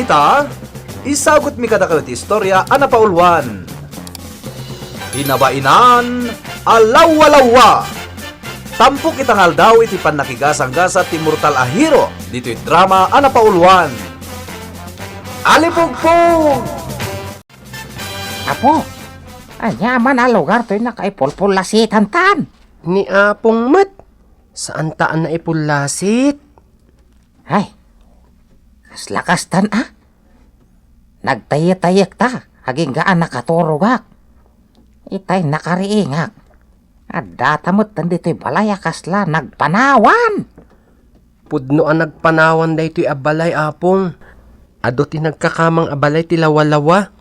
ita, isagot mi kadakal ti istorya ana paulwan. Hinabainan, alaw-alawa. Tampok itangal daw iti panakigasang-gasa ti mortal a hero dito'y drama ana paulwan. Alipugpug! Apo, anyaman a lugar to'y nakaipulpulasitan tan. Ni Apong Mat, saan taan na ipulasit? Ay, kas lakas tan Nagtayak-tayak ta, haging gaan nakaturugak. Itay nakariingak. At datamot tan dito'y balay kasla nagpanawan. Pudno ang nagpanawan da ito'y abalay, Apong. Ado ti nagkakamang abalay ti lawa-lawa.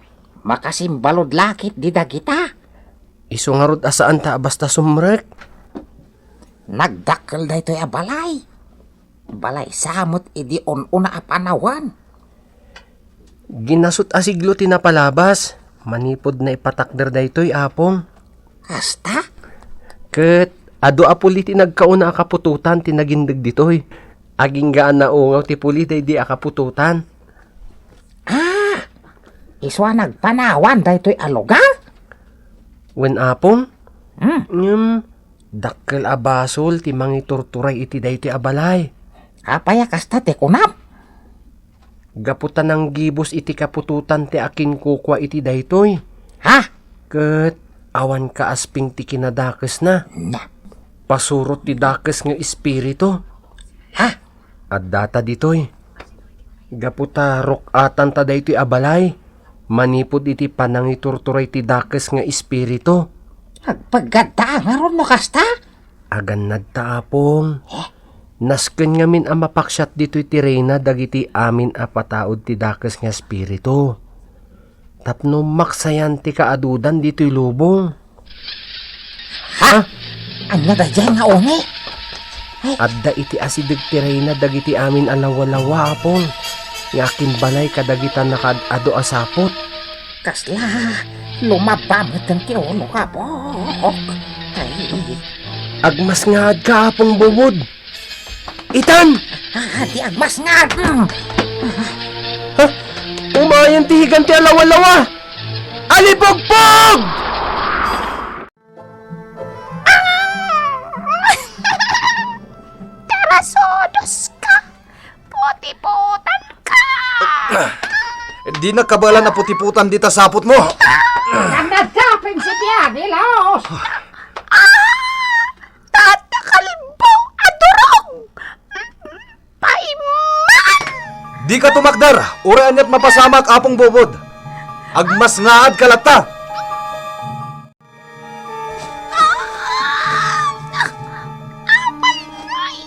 Makasimbalod lakit di dagita. Isungarod asaan ta basta sumrek. Nagdakkel da ito'y abalay. Balay samot idi on-una a panawan. Ginasot asiglo ti napalabas. Manipod na ipatakder da ito'y, Apong. Hasta? Ket, ado apuli ti nagkauna akapututan ti nagindag dito'y. Aging gaan na ungaw ti puli day di akapututan. Iswa nagpanawan da ito'y alugar? Wen, Apong? Dakkel abasol ti mangiturturay iti day ti abalay. Apaya kasta te kunap? Gaputan ng gibos iti kapututan ti akin kukwa iti daytoy. Ha? Ket, awan ka asping ti kinadakes na. Na. Pasurot ti dakes nga espiritu. Ha? At data ditoy. Gaputa rokatan ta daytoy abalay. Manipod iti panangiturturay ti dakes nga espiritu. Agpaggadaan nga ron mo kasta? Agan nagtaapong. Nasken nga min ang mapaksyat dito'y ti Reyna dagiti amin apataod ti dakes nga espiritu. Tapno maksayan ti kaadudan dito'y lubong. Ha? Anya da dyan nga uni? Adda iti asidig ti Reyna dagiti amin alawa-lawa, Apong. Yakin balay kadagitan nakadado asapot. Kasla, lumabamit ang ti ulo ka po. Ay, Agmas nga ka, Apong bubod. Itan! di agmas nga. Umayan ti higan ti alawa-lawa! Alipugpug! Tarasodos ka! Puti-putan ka! Di nakabala na putiputan dita sapot mo. Nandad ka, prinsipya, Dilaos. Tata kalbaw adurog! Paiman! Di ka tumakdar, uraan niya't mapasamak apong bubod. Agmas ngaad kalata. Apay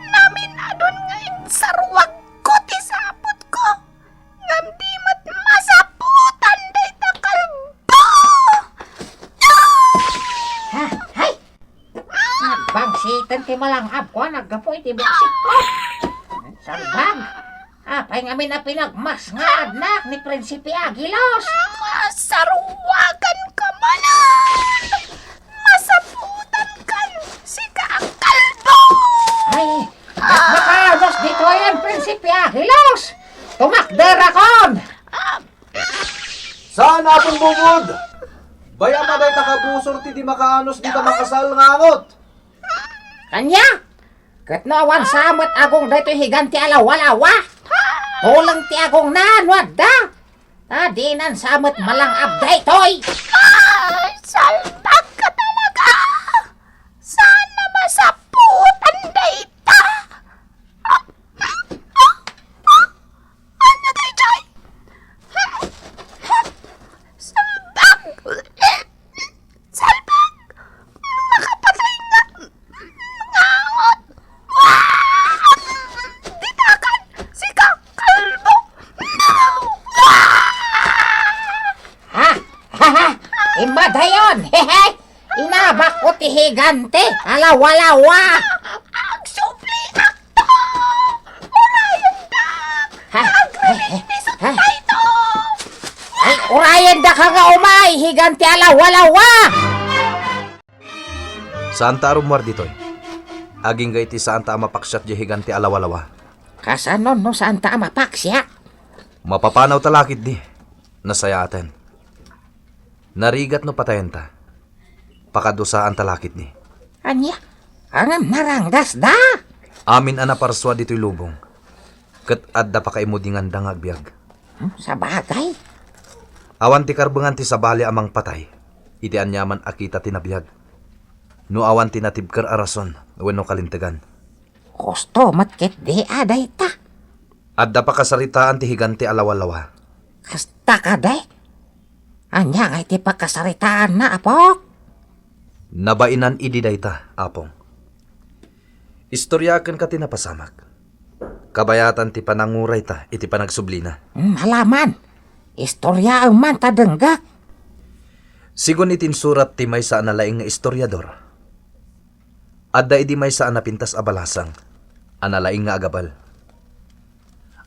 namin adon ngayon sa ruwag ko ti sapot ko. Ngam di mat masaputan day ta kalbaw! Hay! Nagbangsitan ti malanghap ko, naggapoy ti baksik ko. Salbang! Apay ngamin na pinagmas nga adnak ni Prinsipe Aguilos. Sarwagan ka manan! Masaputan kan si kakalbo! Ay, makalos dito yan, Prinsipe Aguilos. Tumakder akon! Saan apong bubod? Bayan na day takabusor ti di makaanos di ka makasal ngangot. Kanya? Kat nawan samot agong dito higanti alawa-lawa. Tulang ti agong nanwad da. Dinan samot malang abday toy. Salbag ka talaga! Sana masaputan dayta! Ano day, Joy? Salbag! Salbag! Makapatay nga! Ngangot! Ditakan! Si kakalbo! Imadayon! Hehe! Inabak ko ti higante! Alawa-lawa! Ang supli akto! Urayan da! Agrelit ni Sutay to! Ay, urayan da ka nga umay! Higante alawa-lawa! Saan ta arumwar ditoy? Aging gaiti saan ta mapaksyat di higanti alawalawa. Kasanon no saan ta mapaksya? Mapapanaw talakit di, nasayaten. Narigat no patayan ta. Pakadusaan talakit ni. Anya, ang naranggas da. Amin ana parswa dito'y lubong. Ket adda pa kaimudingan da nga agbyag. Sa bagay. Awan ti karbengan ti sabali amang patay. Iti anyaman akita tinabiyag. No awan ti natibker arason, wenno kalintegan. Gusto matkit di aday ta. Adda pa kasaritaan ti higanti alawa-lawa. Kasta ka day. Anya nga iti pagkasaritaan na, apok. Nabainan idi dayta, apong. Istoryaken ka tinapasamak. Kabayatan ti pananguray ta, iti panagsublina. Malaman. Istorya ang man tadenggak. Sigon itinsurat ti may sa analaing nga istoryador. Adda idi may sa anapintas abalasang, analaing nga agabal.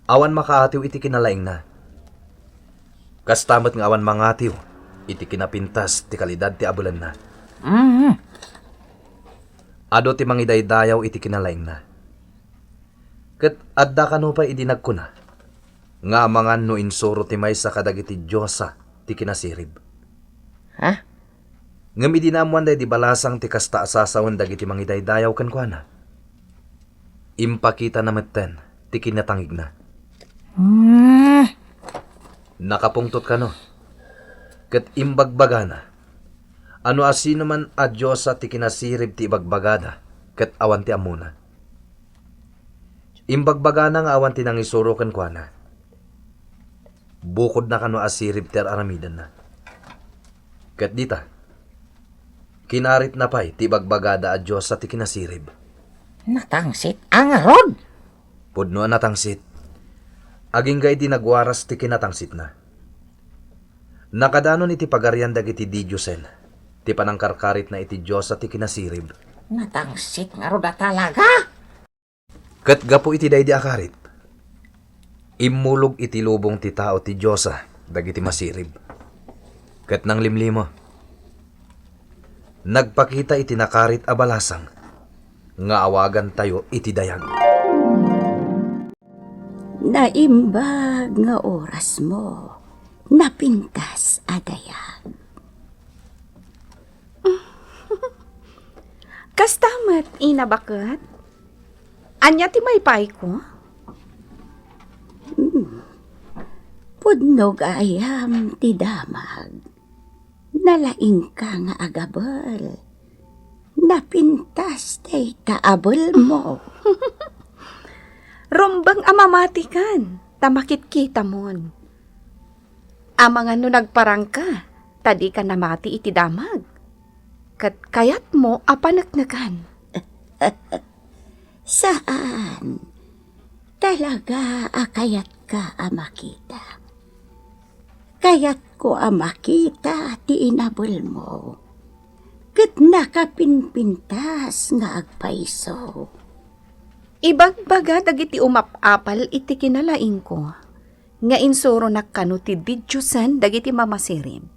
Awan makaatiw iti kinalaing na. Kastamat nga awan mangatiw, iti kinapintas ti kalidad ti abulan na. Ado ti mangidaydayaw iti kinalaing na. Ket adda kano pa idinag ko na. Nga amangan no insuro ti may sa kadagiti Diyosa ti kinasirib. Ha? Ngam idinamuan day di balasang ti kasta asasawan dagiti mangidaydayaw kan kwa na. Impakita na metten ti kinatangig na. Nakapungtot ka no. Ket imbagbaga na. Ano asino man a Diyosa ti kinasirib ti ibagbagada, ket awan ti amuna. Imbagbaga na nga awan ti nangisuro kan kwa na. Bukod na kano asirib ti aramidan na. Ket dita, kinarit na pa'y ti ibagbagada a Diyosa ti kinasirib. Natangsit ang rod. Pudno natangsit. Aging gay di nagwaras ti kinatangsit na. Nakadanon iti pagarian dagiti Diyosen, ti panangkarkarit na iti Diyosa ti kinasirib. Natangsit nga rod talaga. Ket gapo iti daydi akarit. Immulog iti lubong ti tao ti Diyosa dagiti masirib. Ket nang limlimo. Nagpakita iti nakarit a balasang nga awagan tayo iti dayag. Naimbag nga oras mo, napintas adayag. Kastamat inabakat? Anya ti maypay ko? Pudnog ayam ti damag, nalaing ka nga agabal, napintas tay taabal mo. Rombang amamatikan, tamakit kita mon. Amangan no nagparang ka, tadi ka namati iti damag. Kat kayat mo apanagnagan. Saan? Talaga akayat ka amakita. Kayat ko amakita ti inabol mo. Ket nakapinpintas nga agpaiso. Ibagbaga dagiti umapapal iti kinalaing ko. Nga insuro nakano ti Diyosan dagiti mamasirim.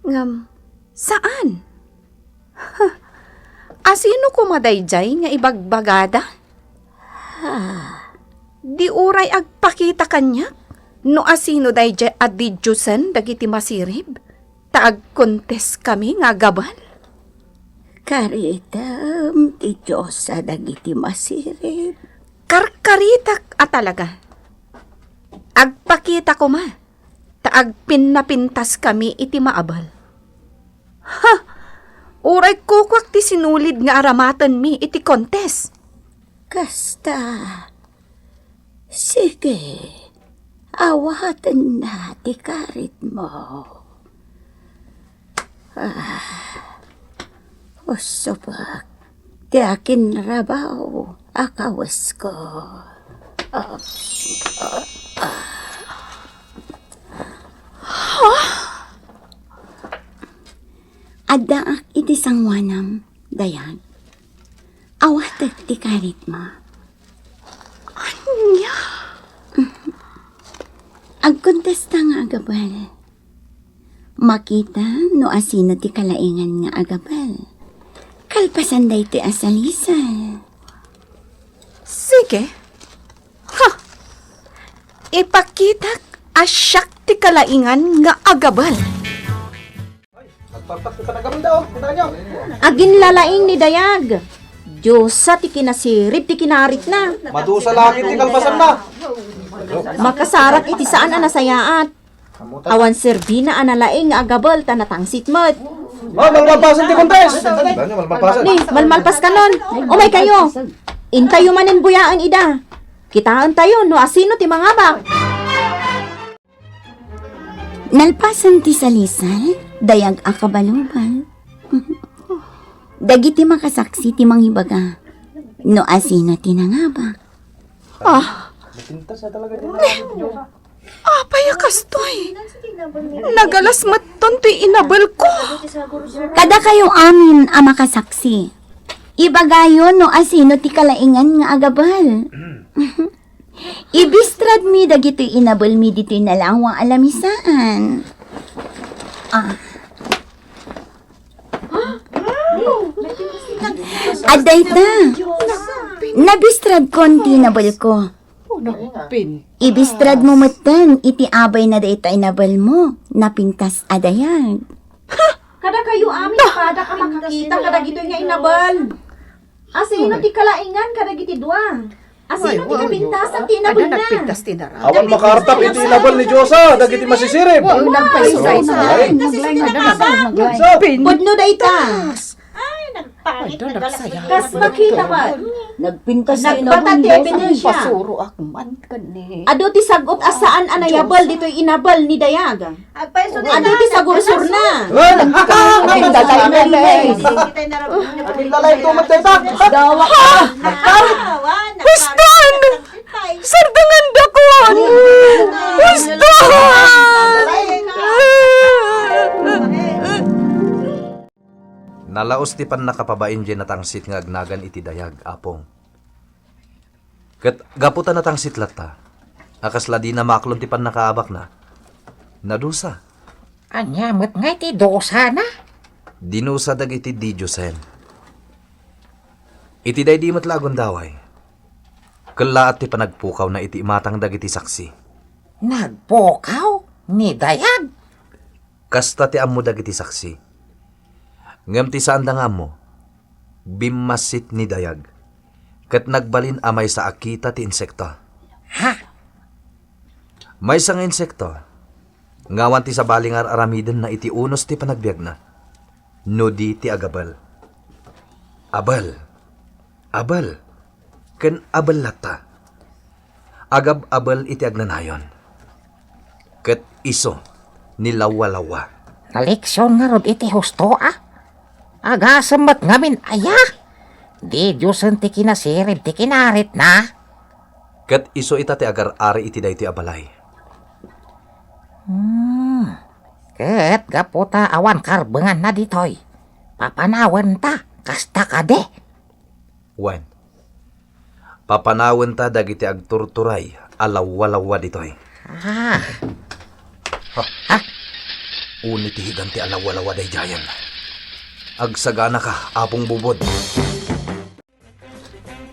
Ngam, saan? Asino kumadayjay nga ibagbagada? Di uray agpakita kanya? No asino dayjay at Diyosan dagiti masirib? Taag-kontes kami nga gabal? Karitam ti Diyosa dagiti masirib. Karkaritak talaga. Agpakita ko ma. Taag pinapintas kami iti maabal. Ha! Uray kukwak ti sinulid nga aramatan mi iti kontes. Kasta. Sige. Awatan na ti karit mo. Usubak. Ti akin rabaw. Akawas ko. Adda iti sangwanam, dayan. Awatag ti karit mo. Anya? Agkontesta nga agabal. Makita no asino ti kalaingan nga agabal. Kalpasan day ti asalisal. Sige. Ha! ipakitak asyak ti kalaingan nga agabal. Agin lalaing ni Dayag. Diyosa ti kinasirip ti kinarit na. Madusa langit ti kalpasan na. Makasarak iti saan anasayaat. Awan serbina analaing nga agabal tanatangsit mat. Malmalpasan ti kontes. Malmalpasan. Ni, malmalpas ka nun. Umay kayo. Intayo manin buyaan ida. Kitaan tayo no asino ti mga bak. Nalpasan ti salisal, dayag akabalubal. Dagiti makasaksi ti manghibaga. No asino ti nangaba. Apay kastoy. Nagalas maton ti inabal ko. Kada kayo amin ang makasaksi. Ibagayon no asino ti kalaingan nga agabal. Ibistrad mi dagito inabal mi dito nalawang alamisaan. Aday ta. Nabistrad konti nabal ko. Ibistrad mo matan iti abay na dayta inabal mo. Napintas adayan. Kada kayo amin kada ka makakita kada gitoy nga inabal. Asino ti kalaingan kada giti dua. Asino ti kapintasan ti inabal na. Awan makartap iti inabal ni Diyosa. Dagiti masisirip. Pudno dayta. Kas makita ba? Nagpintas Nagpatati ebidensya. Ado ti sagot asaan anayabal dito'y inabal ni Dayag. Ado ti sagursur na. Lalay tumat teta. Huston! Sardangan dakon! Nalaos ti pan nakapabain dyan natangsit nga agnagan iti dayag, apong. Kat gaputan natangsit lata. Akasla di na maklon ti pan nakaabak na. Nadusa. Anyamot nga iti dosa na. Dinusa dag iti di Diyosen. Iti day di matlagon daway. Kalaat ti panagpukaw na iti matang dag iti saksi. Nagpukaw ni Dayag. Kasta ti ammo dag iti saksi. Ngam ti saan da nga mo, bimasit ni Dayag, kat nagbalin amay sa akita ti insekto. Ha? May sang insekto, ngawan ti sa balingar aramiden na iti unos ti panagbiag na, no di ti agabal. Abal, ken abal lata. Agab-abal iti agnanayon. Kat iso, nilawa-lawa. Naliksyon nga rod iti husto Agasamat ngamin aya. Di Diyosan ti kinasirib ti kinarit na. Kat iso ita ti agar-ari iti day ti abalay. Ket gaputa awan karbengan na ditoy. Papanawan ta, kasta ka de. Wen. Papanawan ta dagiti agturturay alawa-lawa ditoy. Uni ti higanti alawa-lawa day jayan. Agsagana ka, apong bubod.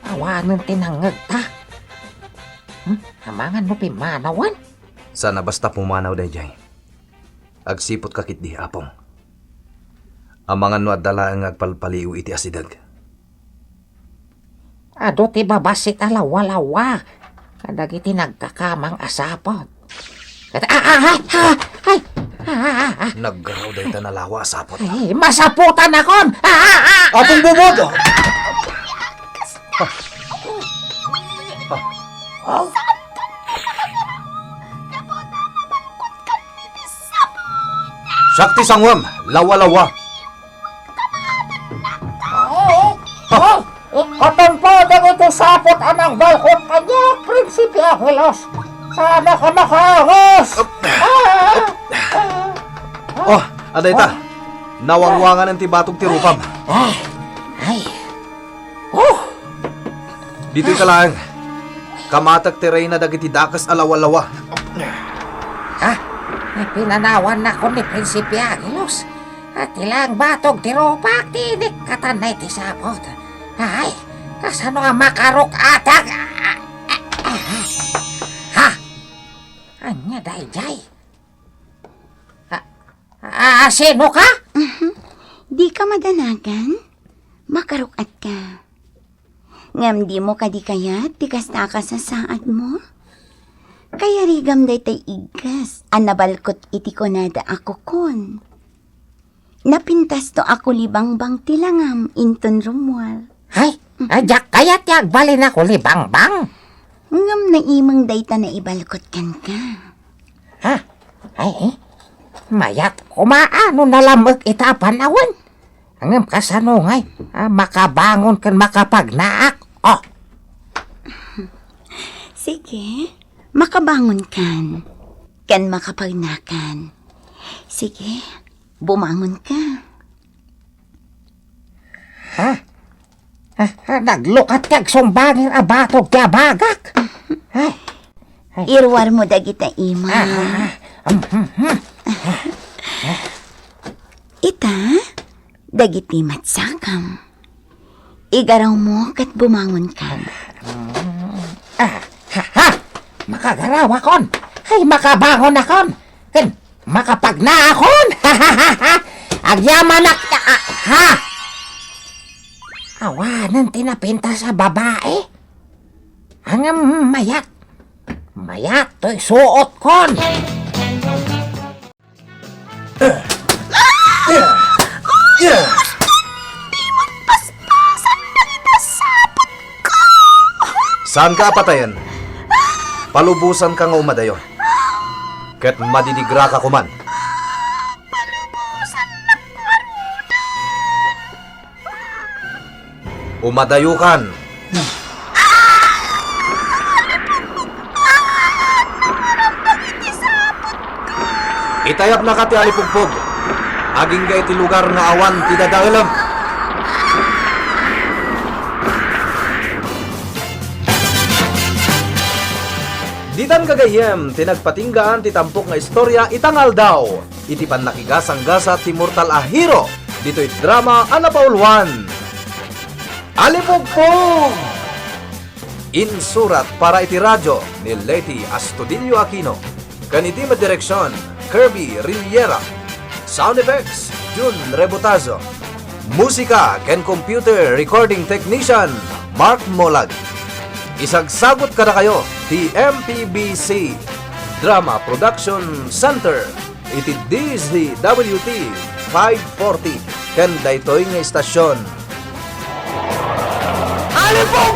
Awanan tinangag ta. Hamangan mo pimanawan. Sana basta pumanaw day jay. Agsipot kakit di, apong. Amangan no at dala ang agpalpaliw iti asidag. Ado ti babasit alawa-lawa. Kadagiti nagkakamang asapot. Naggaraw day tanalawa sapot. Ay, masaputan akon! Apong bubod! Sakti sangwam, lawa-lawa. Ikotong po ito sapot anang balkot kanya, Prinsipe Angelos. Sana ka makahos! Oh, aday ta. Nawangwangan ang tibatog ti rupam. Ay, Dito'y kalaang. Kamatag ti reyna dagiti dakas alawa-lawa. pinanawan na ko ni Prinsipe Angelos. At ilang batog ti rupak, tinik katanay ti sapot. Ay, kasano nga makarok atag? Anya dayjay. Sino ka? Di ka madanagan? Makarukat ka. Ngam di mo kadi kayat, tikas na ka sa saad mo? Kaya rigam day tay igas, anabalkot iti ko nada ako kon. Napintas to ako libang-bang tilangam, inton Romual. Ay, ajak kayat yag balin ako libang-bang. Ngam na imang day ta na ibalkot kan ka. Ha? Ay, mayat kumaano na lamag itapan awan. Ang kasanungay, makabangon kan makapagnaak. Oh, Sige, makabangon kan. Kan makapagnakan. Sige, bumangon ka. naglukat kag sumbangin abatog kya bagak. Ay, Irwar mo dagita ima. Ita, dagiti matsakam. Igaraw mo kat bumangon ka. makagarawa kon. Ay, makabangon akon. Ken, makapagna akon. Agyaman ha? Awanan tinapinta sa babae. Ang mayat. Mayat to'y suot kon. Saan ka apatayan? Palubusan ka nga umadayon. Ket madidigra ka kuman. Umadayukan. Itayap na ka ti alipugpog. Aging ga iti lugar nga awan ti dadailam. Ditan kagayem, tinagpatinggaan ti tampok nga istorya itangal daw. Iti pannakigasang-gasa ti mortal a hero. Dito'y drama Anapaulwan. Alipugpog! Insurat para iti radyo ni Leti Astudillo Aquino. Kaniti direksyon, Kirby Rillera. Sound effects, Jun Rebotazo. Musika ken computer recording technician, Mark Molag. Isagsagot kada kayo, ti MPBC Drama Production Center. Iti DZWT 540 ken daytoy nga istasyon. Alipog!